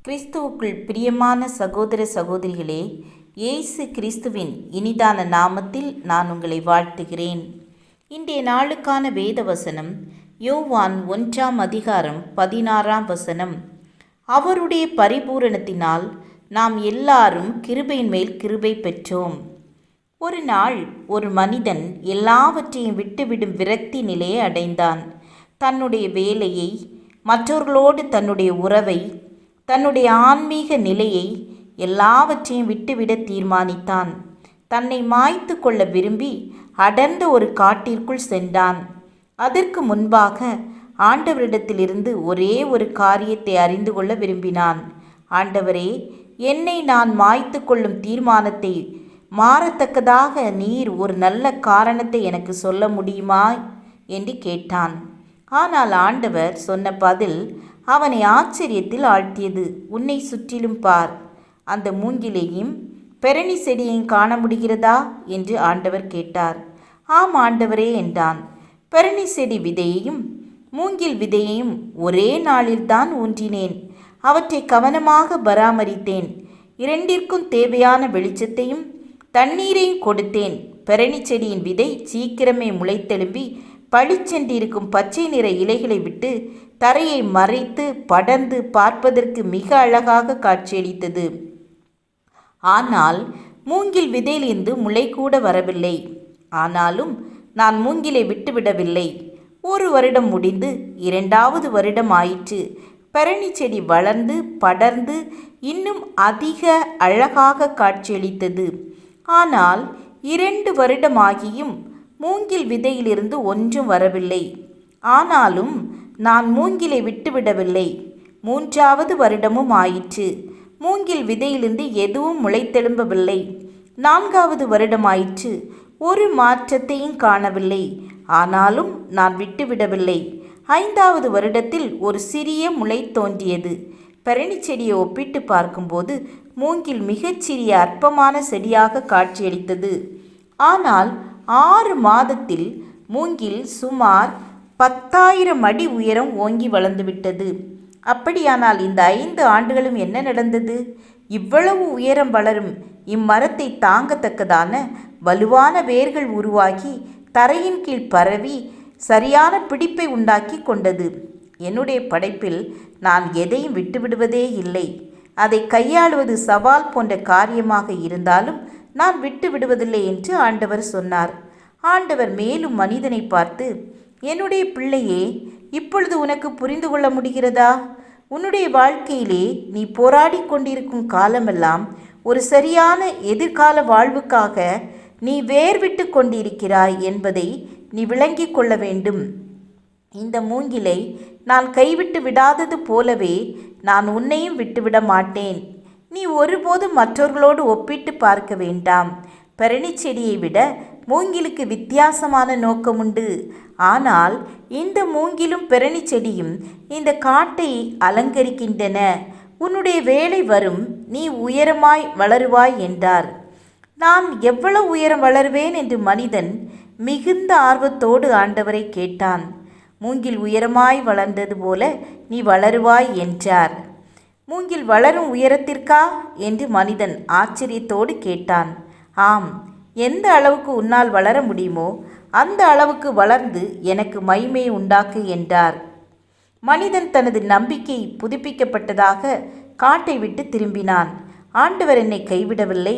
கிறிஸ்துவுக்குள் பிரியமான சகோதர சகோதரிகளே, இயேசு கிறிஸ்துவின் இனிதான நாமத்தில் நான் உங்களை வாழ்த்துகிறேன். இன்றைய நாளுக்கான வேத வசனம் யோவான் 1:16. அவருடைய பரிபூரணத்தினால் நாம் எல்லாரும் கிருபையின் மேல் கிருபை பெற்றோம். ஒரு நாள் ஒரு மனிதன் எல்லாவற்றையும் விட்டுவிடும் விரக்தி நிலையை அடைந்தான். தன்னுடைய வேலையை, மற்றவர்களோடு தன்னுடைய உறவை, தன்னுடைய ஆன்மீக நிலையை எல்லாவற்றையும் விட்டுவிட தீர்மானித்தான். தன்னை மாய்த்து கொள்ள விரும்பி அடர்ந்த ஒரு காட்டிற்குள் சென்றான். அதற்கு முன்பாக ஆண்டவரிடத்திலிருந்து ஒரே ஒரு காரியத்தை அறிந்து கொள்ள விரும்பினான். ஆண்டவரே, என்னை நான் மாய்த்து கொள்ளும் தீர்மானத்தை மாறத்தக்கதாக நீர் ஒரு நல்ல காரணத்தை எனக்கு சொல்ல முடியுமா என்று கேட்டான். ஆனால் ஆண்டவர் சொன்ன பதில் அவனை ஆச்சரியத்தில் ஆழ்த்தியது. உன்னை சுற்றிலும் பார், அந்த மூங்கிலையும் பெரணி செடியையும் காண முடிகிறதா என்று ஆண்டவர் கேட்டார். ஆம் ஆண்டவரே என்றான். பெரணி செடி விதையையும் மூங்கில் விதையையும் ஒரே நாளில்தான் ஊன்றினேன். அவற்றை கவனமாக பராமரித்தேன். இரண்டிற்கும் தேவையான வெளிச்சத்தையும் தண்ணீரையும் கொடுத்தேன். பெரணி செடியின் விதை சீக்கிரமே முளைத்தெழும்பி பளிச்சென்றிருக்கும் பச்சை நிற இலைகளை விட்டு தரையை மறைத்து படர்ந்து பார்ப்பதற்கு மிக அழகாக காட்சியளித்தது. ஆனால் மூங்கில் விதையிலிருந்து முளை கூட வரவில்லை. ஆனாலும் நான் மூங்கிலை விட்டுவிடவில்லை. 1 வருடம் முடிந்து 2வது வருடம் ஆயிற்று. பெரணி செடி வளர்ந்து படர்ந்து இன்னும் அதிக அழகாக காட்சியளித்தது. ஆனால் 2 வருடமாகியும் மூங்கில் விதையிலிருந்து ஒன்றும் வரவில்லை. ஆனாலும் நான் மூங்கிலை விட்டுவிடவில்லை. 3வது வருடமும் ஆயிற்று. மூங்கில் விதையிலிருந்து எதுவும் முளைத்தெழும்பவில்லை. 4வது வருடமாயிற்று. ஒரு மாற்றத்தையும் காணவில்லை. ஆனாலும் நான் விட்டுவிடவில்லை. 5வது வருடத்தில் ஒரு சிறிய முளை தோன்றியது. பெரணி செடியை ஒப்பிட்டு பார்க்கும்போது மூங்கில் மிகச்சிறிய அற்பமான செடியாக காட்சியளித்தது. ஆனால் 6 மாதத்தில் மூங்கில் சுமார் 10,000 அடி உயரம் ஓங்கி வளர்ந்துவிட்டது. அப்படியானால் இந்த 5 ஆண்டுகளும் என்ன நடந்தது? இவ்வளவு உயரம் வளரும் இம்மரத்தை தாங்கத்தக்கதான வலுவான வேர்கள் உருவாகி தரையின் கீழ் பரவி சரியான பிடிப்பை உண்டாக்கி கொண்டது. என்னுடைய படைப்பில் நான் எதையும் விட்டுவிடுவதே இல்லை. அதை கையாளுவது சவால் போன்ற காரியமாக இருந்தாலும் நான் விட்டு விடுவதில்லை என்று ஆண்டவர் சொன்னார். ஆண்டவர் மேலும் மனிதனை பார்த்து, என்னுடைய பிள்ளையே, இப்பொழுது உனக்கு புரிந்து கொள்ள முடிகிறதா? உன்னுடைய வாழ்க்கையிலே நீ போராடி கொண்டிருக்கும் காலமெல்லாம் ஒரு சரியான எதிர்கால வாழ்வுக்காக நீ வேர்விட்டு கொண்டிருக்கிறாய் என்பதை நீ விளங்கிக் கொள்ள வேண்டும். இந்த மூங்கிலை நான் கைவிட்டு விடாதது போலவே நான் உன்னையும் விட்டுவிட மாட்டேன். நீ ஒருபோதும் மற்றவர்களோடு ஒப்பிட்டு பார்க்க வேண்டாம். பெரணி செடியை விட மூங்கிலுக்கு வித்தியாசமான நோக்கமுண்டு. ஆனால் இந்த மூங்கிலும் பெரணி செடியும் இந்த காட்டை அலங்கரிக்கின்றன. உன்னுடைய வேலை வரும், நீ உயரமாய் வளருவாய் என்றார். நான் எவ்வளவு உயரம் வளருவேன் என்று மனிதன் மிகுந்த ஆர்வத்தோடு ஆண்டவரை கேட்டான். மூங்கில் உயரமாய் வளர்ந்தது போல நீ வளருவாய் என்றார். மூங்கில் வளரும் உயரத்திற்கா என்று மனிதன் ஆச்சரியத்தோடு கேட்டான். ஆம், எந்த அளவுக்கு உன்னால் வளர முடியுமோ அந்த அளவுக்கு வளர்ந்து எனக்கு மகிமையை உண்டாக்கு என்றார். மனிதன் தனது நம்பிக்கை புதுப்பிக்கப்பட்டதாக காட்டை விட்டு திரும்பினான். ஆண்டவர் என்னை கைவிடவில்லை.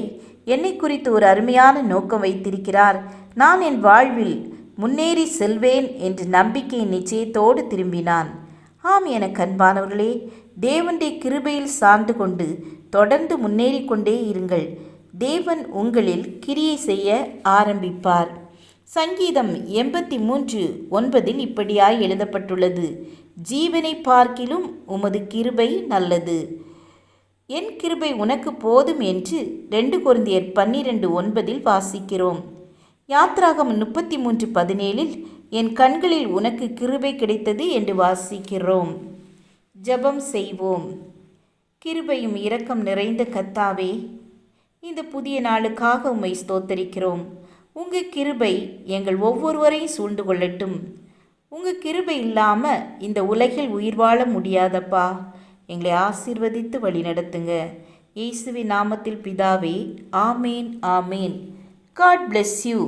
என்னை குறித்து ஒரு அருமையான நோக்கம் வைத்திருக்கிறார். நான் என் வாழ்வில் முன்னேறி செல்வேன் என்று நம்பிக்கையின் நிச்சயத்தோடு திரும்பினான். ஆம், என அன்பானவர்களே, தேவனுடைய கிருபையில் சார்ந்து கொண்டு தொடர்ந்து முன்னேறி கொண்டே இருங்கள். தேவன் உங்களில் கிரியை செய்ய ஆரம்பிப்பார். சங்கீதம் 83:9 இப்படியாய் எழுதப்பட்டுள்ளது: ஜீவனை பார்க்கிலும் உமது கிருபை நல்லது, என் கிருபை உனக்கு போதும் என்று 2 கொரிந்தியர் 12:9 வாசிக்கிறோம். யாத்ராகமம் 33:17 என் கண்களில் உனக்கு கிருபை கிடைத்தது என்று வாசிக்கிறோம். ஜெபம் செய்வோம். கிருபையும் இரக்கம் நிறைந்த கர்த்தாவே, இந்த புதிய நாளுக்காக உம்மை ஸ்தோத்தரிக்கிறோம். உங்கள் கிருபை எங்கள் ஒவ்வொருவரையும் சூழ்ந்து கொள்ளட்டும். உங்கள் கிருபை இல்லாமல் இந்த உலகில் உயிர் வாழ முடியாதப்பா. எங்களை ஆசீர்வதித்து வழி நடத்துங்க. இயேசுவின் நாமத்தில் பிதாவே, ஆமேன் ஆமேன். God bless you.